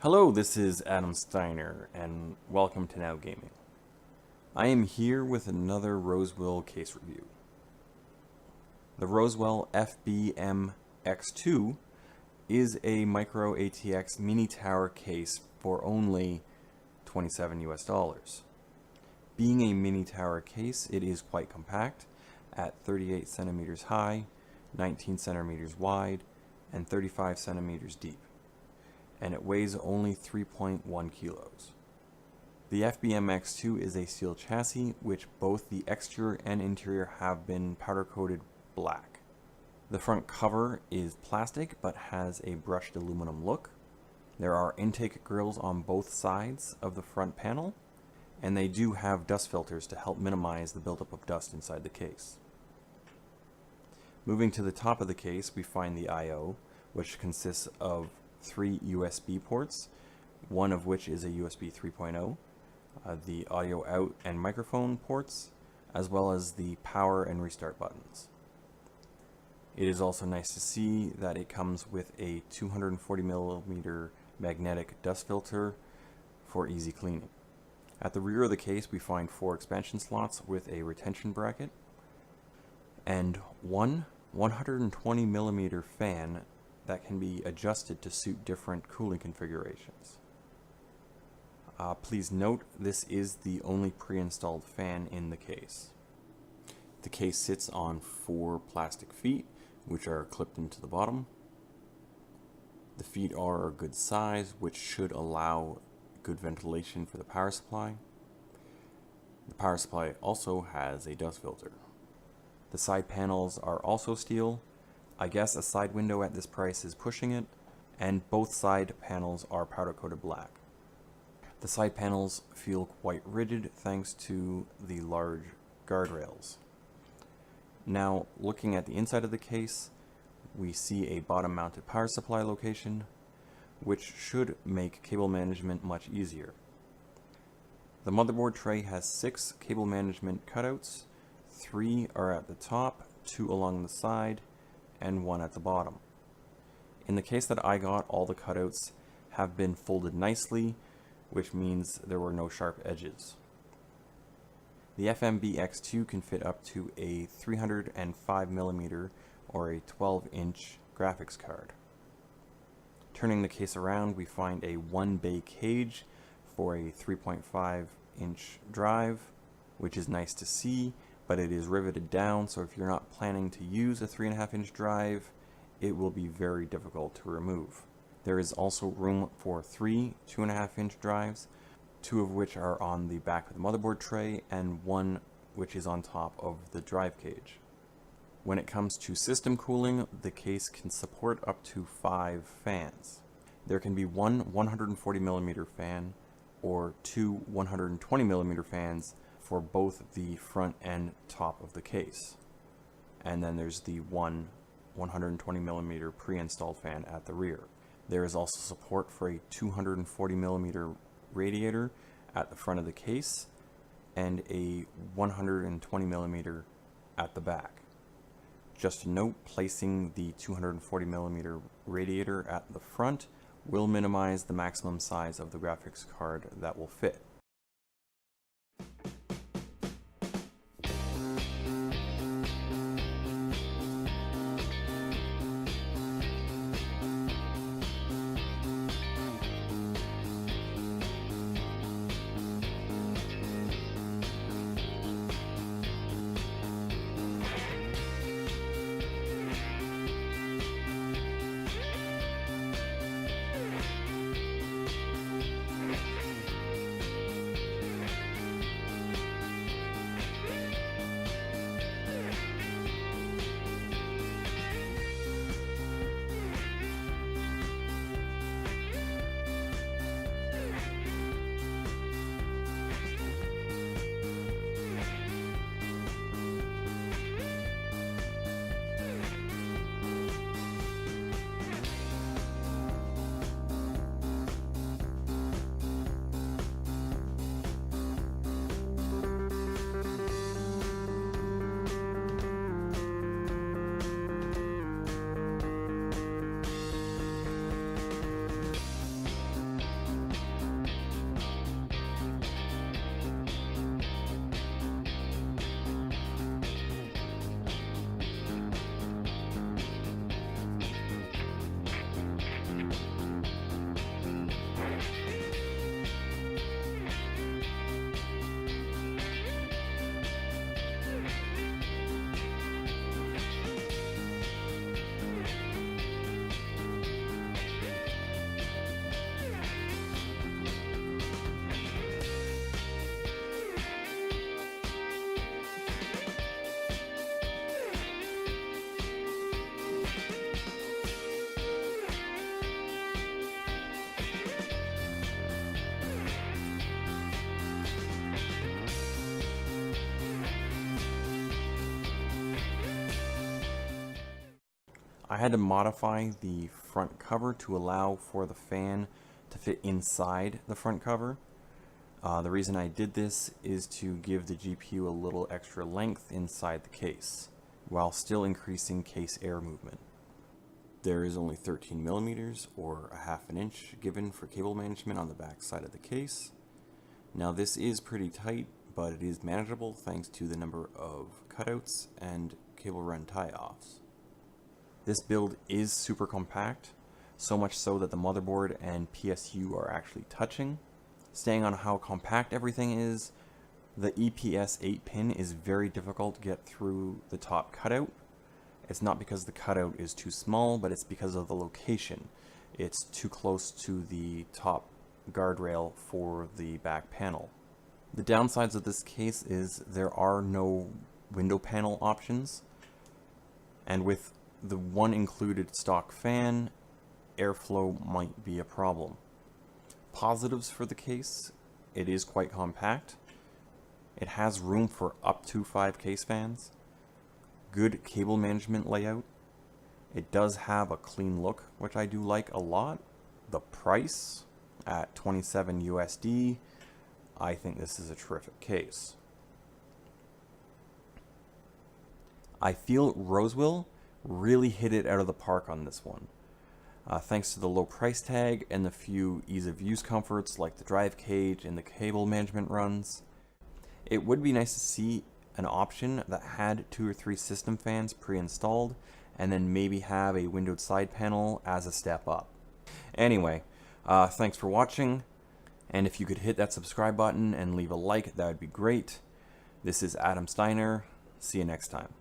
Hello, this is Adem Stiner, and welcome to Now Gaming. I am here with another Rosewill case review. The Rosewill FBM-X2 is a Micro-ATX mini tower case for only $27 US. Being a mini tower case, it is quite compact at 38 centimeters high, 19 centimeters wide, and 35 centimeters deep, and it weighs only 3.1 kilos. The FBM-X2 is a steel chassis which both the exterior and interior have been powder coated black. The front cover is plastic but has a brushed aluminum look. There are intake grills on both sides of the front panel, and they do have dust filters to help minimize the buildup of dust inside the case. Moving to the top of the case, we find the I/O, which consists of 3 USB ports, one of which is a USB 3.0, the audio out and microphone ports, as well as the power and restart buttons. It is also nice to see that it comes with a 240mm magnetic dust filter for easy cleaning. At the rear of the case, we find 4 expansion slots with a retention bracket and one 120mm fan that can be adjusted to suit different cooling configurations. Please note, this is the only pre-installed fan in the case. The case sits on 4 plastic feet, which are clipped into the bottom. The feet are a good size, which should allow good ventilation for the power supply. The power supply also has a dust filter. The side panels are also steel. I guess a side window at this price is pushing it, and both side panels are powder coated black. The side panels feel quite rigid thanks to the large guardrails. Now, looking at the inside of the case, we see a bottom mounted power supply location, which should make cable management much easier. The motherboard tray has 6 cable management cutouts. 3 are at the top, 2 along the side, and 1 at the bottom. In the case that I got, all the cutouts have been folded nicely, which means there were no sharp edges. The FBM-X2 can fit up to a 305mm or a 12-inch graphics card. Turning the case around, we find a 1-bay cage for a 3.5-inch drive, which is nice to see, but it is riveted down, so if you're not planning to use a 3.5-inch drive, it will be very difficult to remove. There is also room for 3 2.5-inch drives, 2 of which are on the back of the motherboard tray, and 1 which is on top of the drive cage. When it comes to system cooling, the case can support up to 5 fans. There can be one 140mm fan or 2 120mm fans for both the front and top of the case. And then there's the one 120mm pre-installed fan at the rear. There is also support for a 240mm radiator at the front of the case and a 120mm at the back. Just a note, placing the 240mm radiator at the front will minimize the maximum size of the graphics card that will fit. I had to modify the front cover to allow for the fan to fit inside the front cover. The reason I did this is to give the GPU a little extra length inside the case, while still increasing case air movement. There is only 13 millimeters, or a half an inch, given for cable management on the back side of the case. Now this is pretty tight, but it is manageable thanks to the number of cutouts and cable run tie-offs. This build is super compact, so much so that the motherboard and PSU are actually touching. Staying on how compact everything is, the EPS 8 pin is very difficult to get through the top cutout. It's not because the cutout is too small, but it's because of the location. It's too close to the top guardrail for the back panel. The downsides of this case is there are no window panel options, and with the one included stock fan, airflow might be a problem. Positives for the case: it is quite compact. It has room for up to 5 case fans. Good cable management layout. It does have a clean look, which I do like a lot. The price at $27 USD, I think this is a terrific case. I feel Rosewill really hit it out of the park on this one. Thanks to the low price tag and the few ease of use comforts like the drive cage and the cable management runs. It would be nice to see an option that had 2 or 3 system fans pre-installed, and then maybe have a windowed side panel as a step up. Anyway, thanks for watching, and if you could hit that subscribe button and leave a like, that would be great. This is Adem Stiner. See you next time.